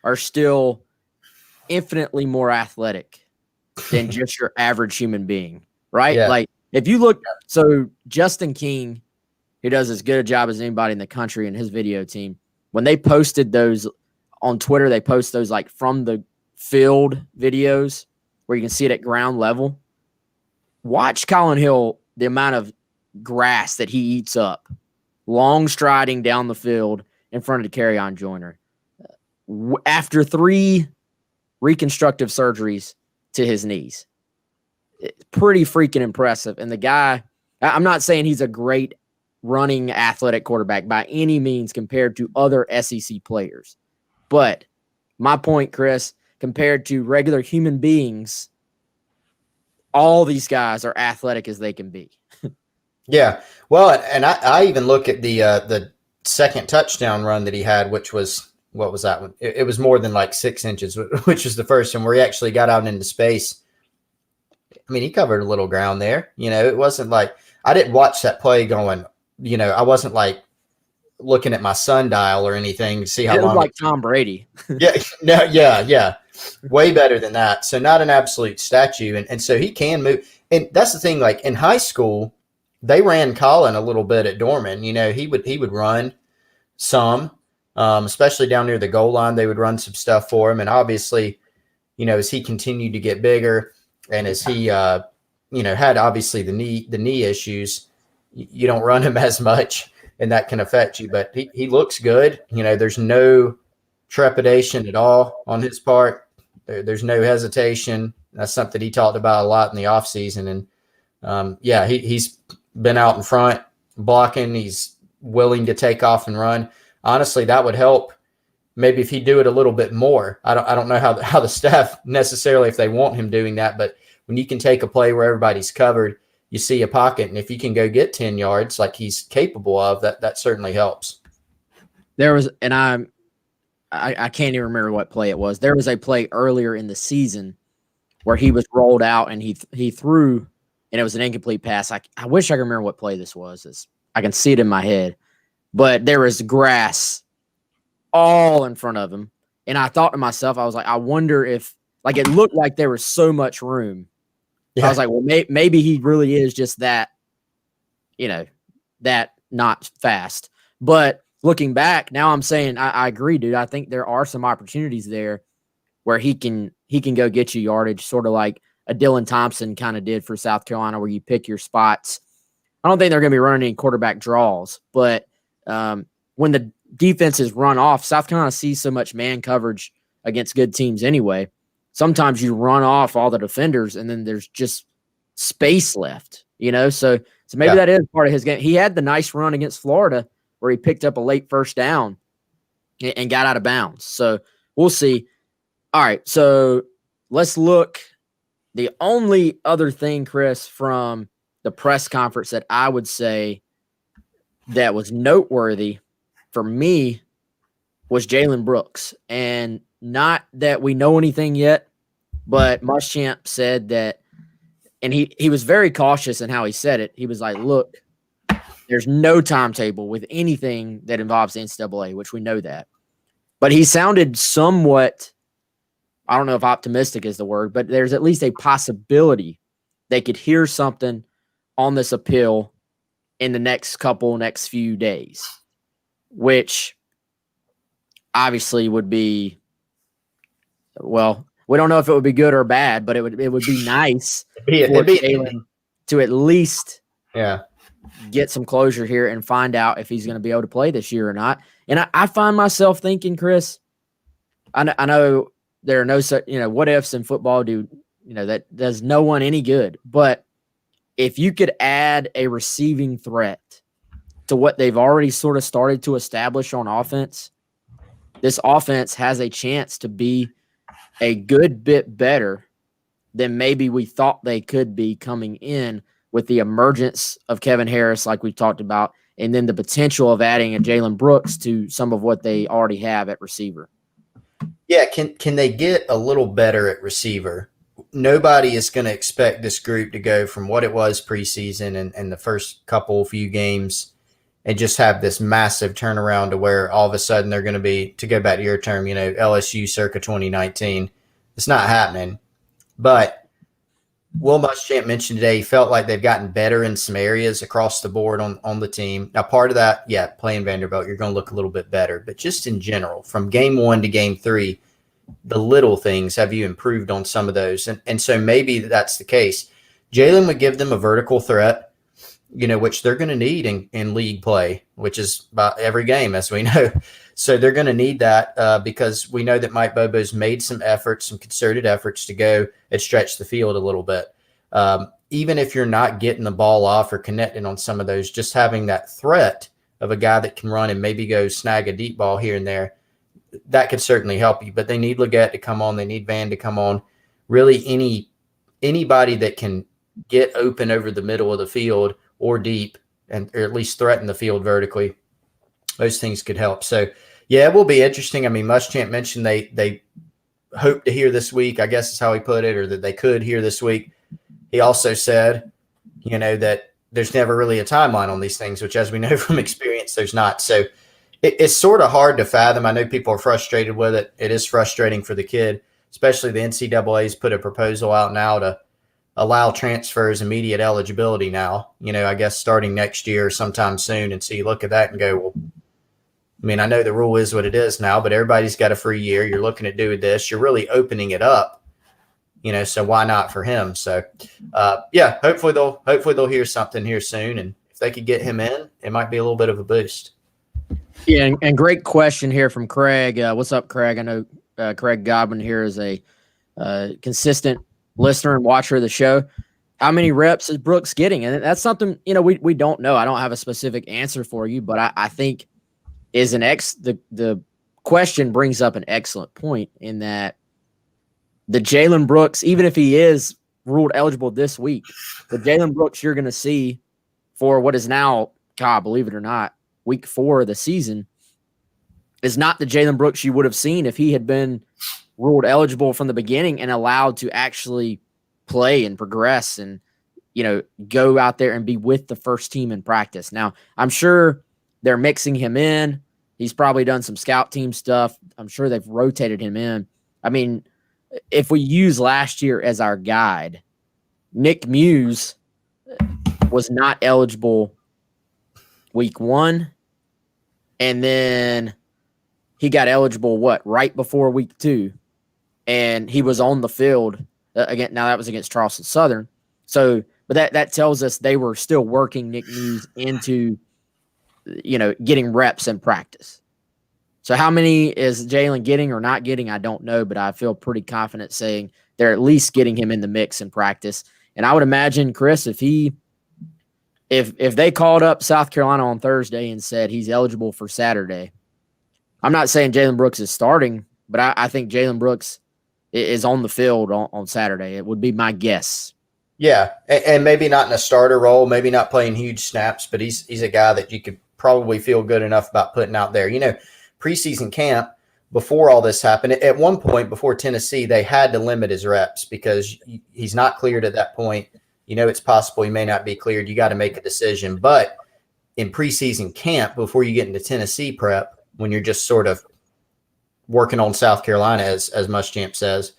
are still infinitely more athletic than just your average human being, right? Yeah. Like, if you look, so Justin King, who does as good a job as anybody in the country, and his video team, when they posted those on Twitter, they post those like from the field videos where you can see it at ground level. Watch Colin Hill, the amount of grass that he eats up, long striding down the field in front of Dakereon Joyner. After 3 reconstructive surgeries to his knees. It's pretty freaking impressive. And the guy, I'm not saying he's a great running athletic quarterback by any means compared to other SEC players. But my point, Chris, compared to regular human beings, all these guys are athletic as they can be. Yeah. Well, and I even look at the second touchdown run that he had, which was, what was that one? It was more than like 6 inches, which was the first one where he actually got out into space. I mean, he covered a little ground there. It wasn't like, I didn't watch that play going, I wasn't like looking at my sundial or anything to see how long. It was like Tom Brady. Yeah. Way better than that. So not an absolute statue. And so he can move. And that's the thing, like in high school, they ran Colin a little bit at Dorman. He would run some, especially down near the goal line. They would run some stuff for him. And obviously, as he continued to get bigger and as he, had obviously the knee issues, you don't run him as much and that can affect you. But he looks good. There's no trepidation at all on his part. There's no hesitation. That's something he talked about a lot in the offseason. And he's been out in front blocking. He's willing to take off and run. Honestly, that would help. Maybe if he'd do it a little bit more. I don't know how the staff necessarily, if they want him doing that, but when you can take a play where everybody's covered, you see a pocket, and if you can go get 10 yards like he's capable of, that certainly helps. There was, and I can't even remember what play it was. There was a play earlier in the season where he was rolled out and he threw, and it was an incomplete pass. I wish I could remember what play this was. I can see it in my head, but there was grass all in front of him. And I thought to myself, I was like, I wonder if, like, it looked like there was so much room. Yeah. I was like, well, maybe he really is just that, that not fast. But looking back, now I'm saying I agree, dude. I think there are some opportunities there where he can go get you yardage, sort of like a Dylan Thompson kind of did for South Carolina, where you pick your spots. I don't think they're going to be running any quarterback draws, but when the defenses run off, South Carolina sees so much man coverage against good teams anyway. Sometimes you run off all the defenders and then there's just space left, So maybe that is part of his game. He had the nice run against Florida where he picked up a late first down and got out of bounds. So we'll see. All right, so let's look. The only other thing, Chris, from the press conference that I would say that was noteworthy for me was Jalen Brooks. And not that we know anything yet, but Muschamp said that, and he was very cautious in how he said it. He was like, look, there's no timetable with anything that involves the NCAA, which we know that. But he sounded somewhat, I don't know if optimistic is the word, but there's at least a possibility they could hear something on this appeal in the next few days, which obviously would be, well, we don't know if it would be good or bad, but it would be nice for Jalen to at least get some closure here and find out if he's going to be able to play this year or not. And I find myself thinking, Chris, I know there are no such, what ifs in football that does no one any good. But if you could add a receiving threat to what they've already sort of started to establish on offense, this offense has a chance to be a good bit better than maybe we thought they could be coming in with the emergence of Kevin Harris, like we talked about, and then the potential of adding a Jalen Brooks to some of what they already have at receiver. Yeah, can they get a little better at receiver? Nobody is going to expect this group to go from what it was preseason and the first few games and just have this massive turnaround to where all of a sudden they're going to be, to go back to your term, LSU circa 2019. It's not happening. But Will Muschamp mentioned today he felt like they've gotten better in some areas across the board on the team. Now, part of that, playing Vanderbilt, you're going to look a little bit better. But just in general, from game 1 to game 3, the little things, have you improved on some of those? And so maybe that's the case. Jalen would give them a vertical threat, which they're going to need in league play, which is about every game, as we know. So they're going to need that because we know that Mike Bobo's made some concerted efforts to go and stretch the field a little bit. Even if you're not getting the ball off or connecting on some of those, just having that threat of a guy that can run and maybe go snag a deep ball here and there, that could certainly help you. But they need Leggett to come on. They need Van to come on. Really anybody that can get open over the middle of the field or deep or at least threaten the field vertically, those things could help. So, it will be interesting. I mean, Muschamp mentioned they hope to hear this week, I guess is how he put it, or that they could hear this week. He also said, that there's never really a timeline on these things, which, as we know from experience, there's not. So it's sort of hard to fathom. I know people are frustrated with it. It is frustrating for the kid, especially the NCAA's put a proposal out now to allow transfers, immediate eligibility now, I guess starting next year or sometime soon. And so you look at that and go, well, I mean, I know the rule is what it is now, but everybody's got a free year. You're looking at doing this. You're really opening it up, so why not for him? So, hopefully they'll hear something here soon. And if they could get him in, it might be a little bit of a boost. Yeah, and great question here from Craig. What's up, Craig? I know Craig Godwin here is a consistent listener and watcher of the show. How many reps is Brooks getting? And that's something, we don't know. I don't have a specific answer for you, but I think the question brings up an excellent point in that the Jalen Brooks, even if he is ruled eligible this week, the Jalen Brooks you're going to see for what is now, God, believe it or not, week 4 of the season is not the Jalen Brooks you would have seen if he had been ruled eligible from the beginning and allowed to actually play and progress and, go out there and be with the first team in practice. Now, I'm sure they're mixing him in. He's probably done some scout team stuff. I'm sure they've rotated him in. I mean, if we use last year as our guide, Nick Muse was not eligible week 1, and then he got eligible, right before week 2, and he was on the field again. Now, that was against Charleston Southern. So, but that tells us they were still working Nick Muse into, getting reps in practice. So how many is Jalen getting or not getting? I don't know, but I feel pretty confident saying they're at least getting him in the mix in practice. And I would imagine, Chris, if they called up South Carolina on Thursday and said he's eligible for Saturday, I'm not saying Jalen Brooks is starting, but I think Jalen Brooks is on the field on Saturday. It would be my guess. Yeah, and maybe not in a starter role, maybe not playing huge snaps, but he's a guy that you could probably feel good enough about putting out there. Preseason camp, before all this happened, at one point before Tennessee, they had to limit his reps because he's not cleared at that point. It's possible he may not be cleared. You got to make a decision. But in preseason camp, before you get into Tennessee prep, when you're just sort of working on South Carolina, as Muschamp says,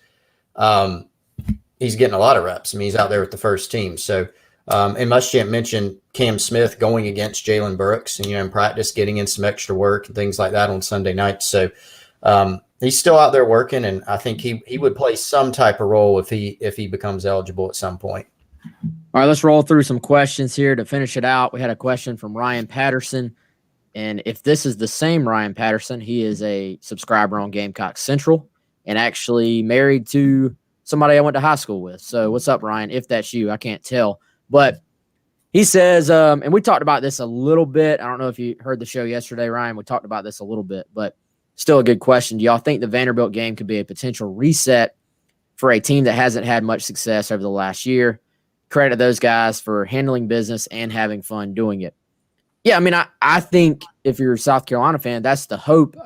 he's getting a lot of reps. I mean, he's out there with the first team. So, and Muschamp mentioned Cam Smith going against Jalen Brooks and, in practice, getting in some extra work and things like that on Sunday nights. So he's still out there working, and I think he would play some type of role if he becomes eligible at some point. All right, let's roll through some questions here to finish it out. We had a question from Ryan Patterson. And if this is the same Ryan Patterson, he is a subscriber on Gamecock Central and actually married to somebody I went to high school with. So what's up, Ryan? If that's you, I can't tell. But he says, and we talked about this a little bit. I don't know if you heard the show yesterday, Ryan. We talked about this a little bit, but still a good question. Do y'all think the Vanderbilt game could be a potential reset for a team that hasn't had much success over the last year? Credit those guys for handling business and having fun doing it. Yeah, I mean, I think if you're a South Carolina fan, that's the hope.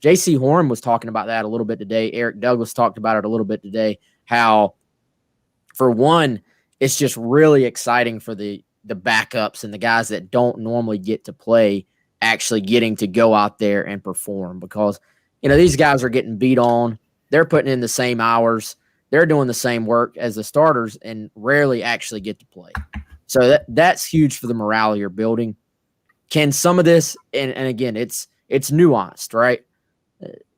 J.C. Horn was talking about that a little bit today. Eric Douglas talked about it a little bit today, how, for one, it's just really exciting for the backups and the guys that don't normally get to play actually getting to go out there and perform because, these guys are getting beat on. They're putting in the same hours. They're doing the same work as the starters and rarely actually get to play. So that's huge for the morale you're building. Can some of this, and again, it's nuanced, right?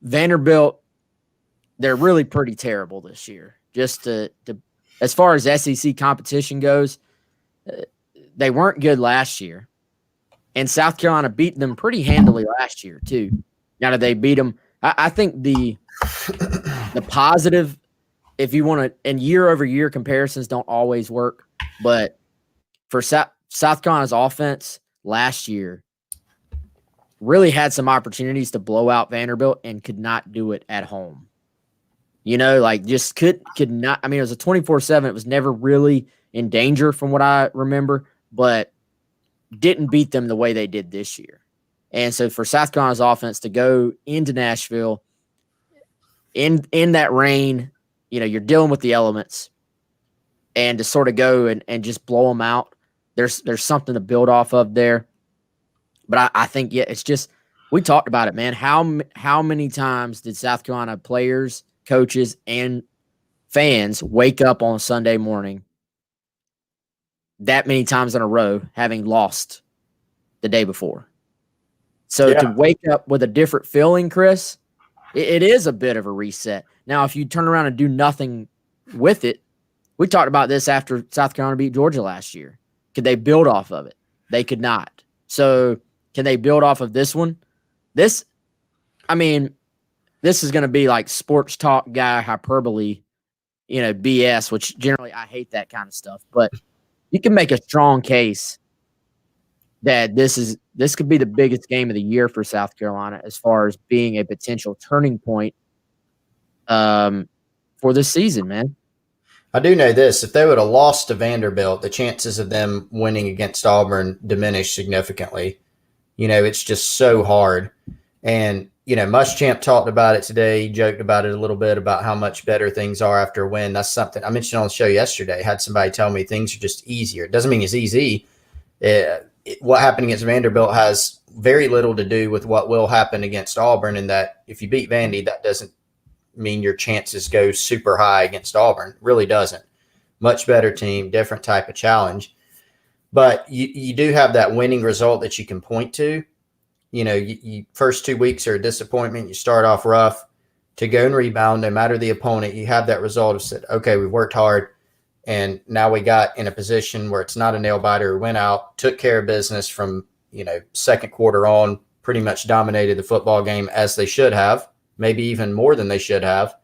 Vanderbilt, they're really pretty terrible this year. Just to as far as SEC competition goes, they weren't good last year. And South Carolina beat them pretty handily last year, too. Now that they beat them, I think the positive, if you want to, and year-over-year comparisons don't always work, but for South Carolina's offense last year really had some opportunities to blow out Vanderbilt and could not do it at home. Just could not. I mean, it was a 24/7. It was never really in danger from what I remember, but didn't beat them the way they did this year. And so for South Carolina's offense to go into Nashville in that rain, you're dealing with the elements, and to sort of go and just blow them out, there's something to build off of there. But I think, it's just, we talked about it, man. How many times did South Carolina players, coaches, and fans wake up on Sunday morning that many times in a row having lost the day before? So to wake up with a different feeling, Chris, it is a bit of a reset. Now, if you turn around and do nothing with it, we talked about this after South Carolina beat Georgia last year. Could they build off of it? They could not. So can they build off of this one? This is going to be like sports talk guy hyperbole BS, which generally I hate that kind of stuff, but you can make a strong case that this could be the biggest game of the year for South Carolina as far as being a potential turning point for this season, man. I do know this. If they would have lost to Vanderbilt, the chances of them winning against Auburn diminished significantly. It's just so hard. And, Muschamp talked about it today. He joked about it a little bit about how much better things are after a win. That's something I mentioned on the show yesterday. I had somebody tell me things are just easier. It doesn't mean it's easy. What happened against Vanderbilt has very little to do with what will happen against Auburn, and that if you beat Vandy, that doesn't mean your chances go super high against Auburn. It really doesn't. Much better team, different type of challenge. But you do have that winning result that you can point to. You first 2 weeks are a disappointment. You start off rough. To go and rebound, no matter the opponent, you have that result of said, okay, we've worked hard. And now we got in a position where it's not a nail biter. We went out, took care of business from, second quarter on, pretty much dominated the football game as they should have, maybe even more than they should have.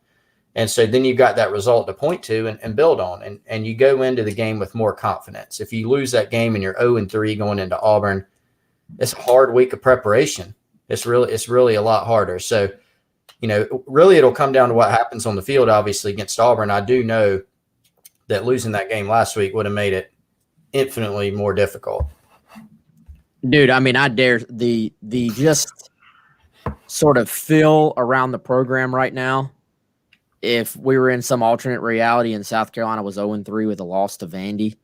And so then you've got that result to point to and build on. And you go into the game with more confidence. If you lose that game and you're 0-3 going into Auburn, it's a hard week of preparation. It's really a lot harder. So, really it'll come down to what happens on the field, obviously, against Auburn. I do know that losing that game last week would have made it infinitely more difficult. Dude, I mean, I dare the just sort of feel around the program right now. If we were in some alternate reality and South Carolina was 0-3 with a loss to Vandy,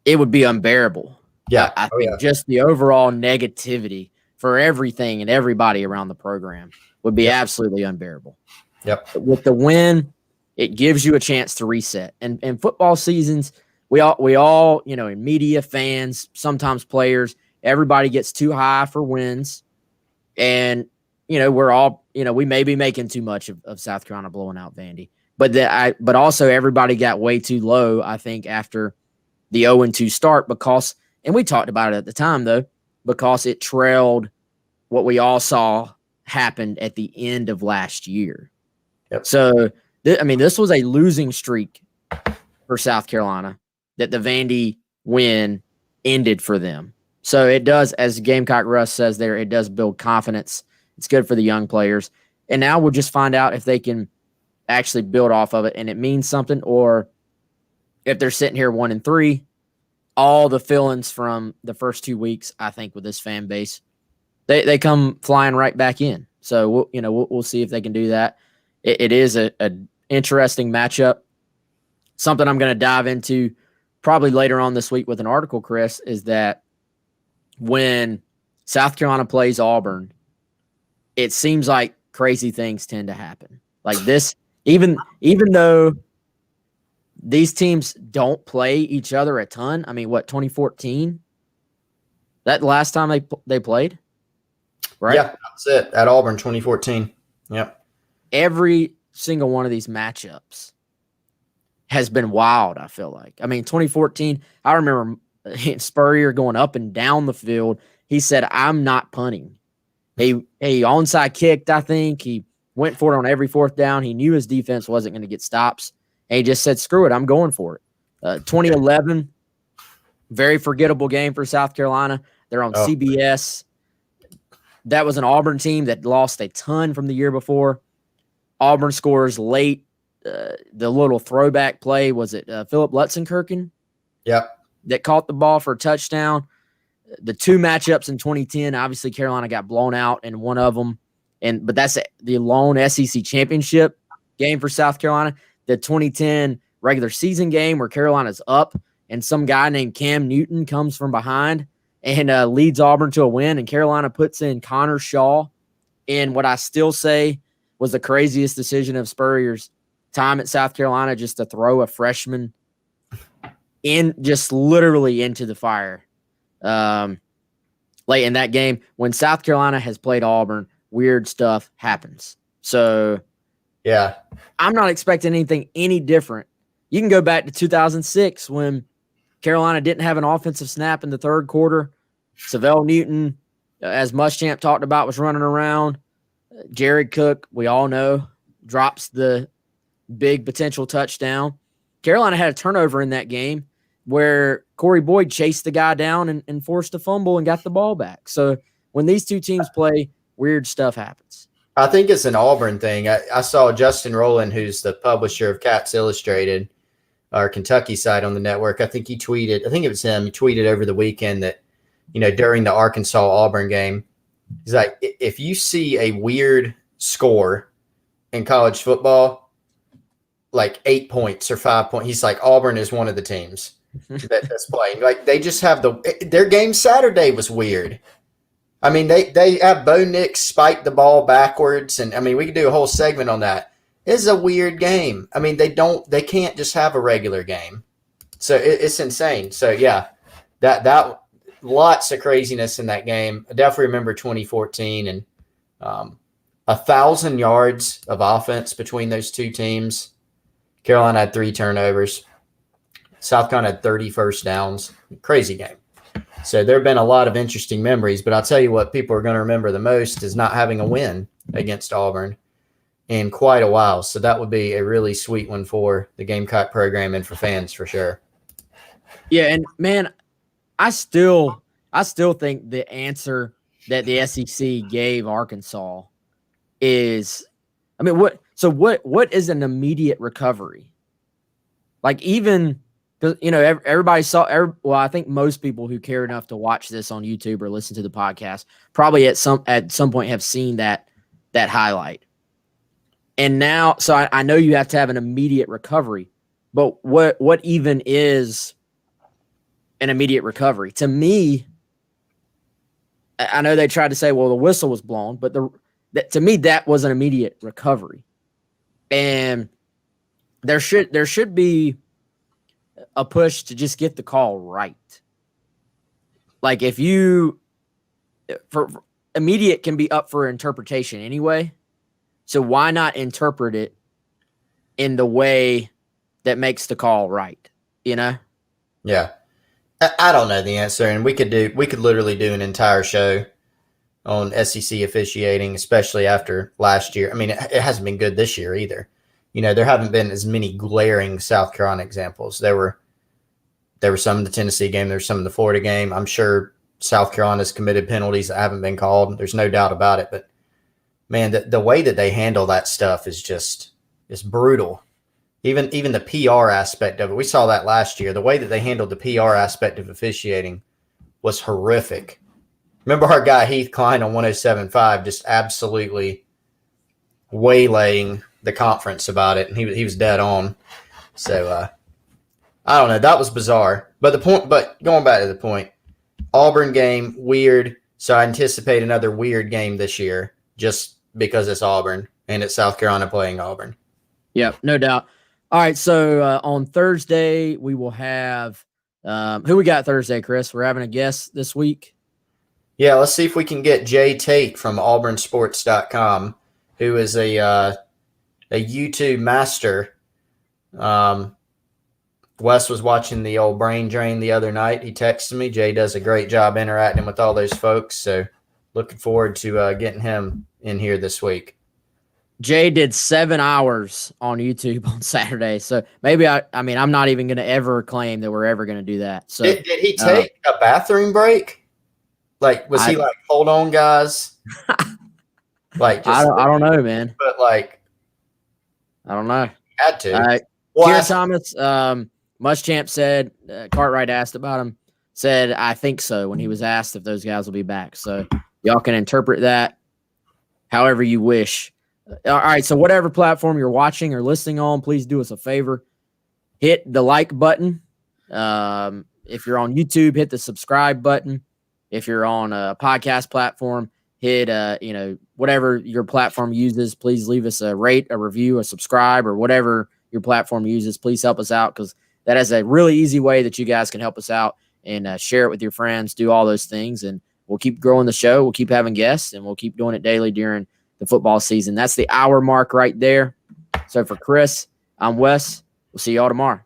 it would be unbearable. Yeah. I think just the overall negativity for everything and everybody around the program would be absolutely unbearable. Yep. But with the win, it gives you a chance to reset. And football seasons, we all, in media, fans, sometimes players, everybody gets too high for wins. And, we're all, we may be making too much of South Carolina blowing out Vandy. But also everybody got way too low, I think, after the 0-2 start because, and we talked about it at the time, though, because it trailed what we all saw happened at the end of last year. Yep. So, this was a losing streak for South Carolina that the Vandy win ended for them. So it does, as Gamecock Russ says there, it does build confidence. It's good for the young players. And now we'll just find out if they can actually build off of it and it means something, or if they're sitting here 1-3, all the fill-ins from the first 2 weeks, I think, with this fan base, they come flying right back in. So we'll see if they can do that. It is a interesting matchup. Something I'm going to dive into probably later on this week with an article, Chris, is that when South Carolina plays Auburn, it seems like crazy things tend to happen. Like this, even though these teams don't play each other a ton. I mean, 2014? That last time they played? Right? Yeah, that's it. At Auburn, 2014. Yep. Every single one of these matchups has been wild, I feel like. I mean, 2014, I remember Spurrier going up and down the field. He said, I'm not punting. He onside kicked, I think. He went for it on every fourth down. He knew his defense wasn't going to get stops. And he just said, screw it, I'm going for it. 2011, very forgettable game for South Carolina. They're on CBS. That was an Auburn team that lost a ton from the year before. Auburn scores late. The little throwback play, was it Philip Lutzenkirchen? Yep. That caught the ball for a touchdown. The two matchups in 2010, obviously Carolina got blown out in one of them. But that's the lone SEC championship game for South Carolina. The 2010 regular season game where Carolina's up and some guy named Cam Newton comes from behind and leads Auburn to a win, and Carolina puts in Connor Shaw in what I still say was the craziest decision of Spurrier's time at South Carolina, just to throw a freshman in just literally into the fire late in that game. When South Carolina has played Auburn, weird stuff happens. So yeah, I'm not expecting anything any different. You can go back to 2006 when Carolina didn't have an offensive snap in the third quarter. Savell Newton, as Muschamp talked about, was running around. Jared Cook, we all know, drops the big potential touchdown. Carolina had a turnover in that game where Corey Boyd chased the guy down and forced a fumble and got the ball back. So when these two teams play, weird stuff happens. I think it's an Auburn thing. I saw Justin Rowland, who's the publisher of Cats Illustrated, our Kentucky site on the network. I think it was him. He tweeted over the weekend that, during the Arkansas-Auburn game, he's like, if you see a weird score in college football, like 8 points or 5 points, he's like, Auburn is one of the teams that's playing. Like, they just have their game Saturday was weird. I mean, they have Bo Nix spike the ball backwards, and I mean, we could do a whole segment on that. It's a weird game. I mean, they can't just have a regular game, so it's insane. So yeah, that lots of craziness in that game. I definitely remember 2014 and 1,000 yards of offense between those two teams. Carolina had 3 turnovers. South Carolina had 30 first downs. Crazy game. So there have been a lot of interesting memories, but I'll tell you what people are going to remember the most is not having a win against Auburn in quite a while. So that would be a really sweet one for the Gamecock program and for fans for sure. Yeah, and man, I still think the answer that the SEC gave Arkansas is, I mean, what is an immediate recovery? Like, even because everybody saw. Well, I think most people who care enough to watch this on YouTube or listen to the podcast probably at some point have seen that highlight. And now, so I know you have to have an immediate recovery, but what even is an immediate recovery? To me, I know they tried to say, well, the whistle was blown, but to me that was an immediate recovery, and there should be a push to just get the call right. Like, if for immediate can be up for interpretation anyway. So why not interpret it in the way that makes the call right? Yeah. I don't know the answer, and we could literally do an entire show on SEC officiating, especially after last year. I mean, it hasn't been good this year either. There haven't been as many glaring South Carolina examples. There were some in the Tennessee game. There's some in the Florida game. I'm sure South Carolina's committed penalties that haven't been called. There's no doubt about it. But, man, the way that they handle that stuff is brutal. Even the PR aspect of it. We saw that last year. The way that they handled the PR aspect of officiating was horrific. Remember our guy Heath Klein on 107.5 just absolutely waylaying the conference about it, and he was dead on. So I don't know. That was bizarre. But going back to the point, Auburn game, weird. So I anticipate another weird game this year just because it's Auburn and it's South Carolina playing Auburn. Yeah, no doubt. All right, so on Thursday we will have who we got Thursday, Chris? We're having a guest this week. Yeah, let's see if we can get Jay Tate from auburnsports.com, who is a YouTube master. Wes was watching the old brain drain the other night. He texted me. Jay does a great job interacting with all those folks. So looking forward to getting him in here this week. Jay did 7 hours on YouTube on Saturday. So maybe I'm not even going to ever claim that we're ever going to do that. So did he take a bathroom break? Like, was he like, hold on, guys? Like, just I don't know, man. But like, I don't know. Had to. Kier Thomas, Muschamp said, Cartwright asked about him, said, I think so, when he was asked if those guys will be back. So y'all can interpret that however you wish. All right, so whatever platform you're watching or listening on, please do us a favor. Hit the like button. If you're on YouTube, hit the subscribe button. If you're on a podcast platform, hit whatever your platform uses. Please leave us a rate, a review, a subscribe, or whatever your platform uses. Please help us out, because that is a really easy way that you guys can help us out, and share it with your friends. Do all those things, and we'll keep growing the show. We'll keep having guests, and we'll keep doing it daily during the football season. That's the hour mark right there. So for Chris, I'm Wes. We'll see y'all tomorrow.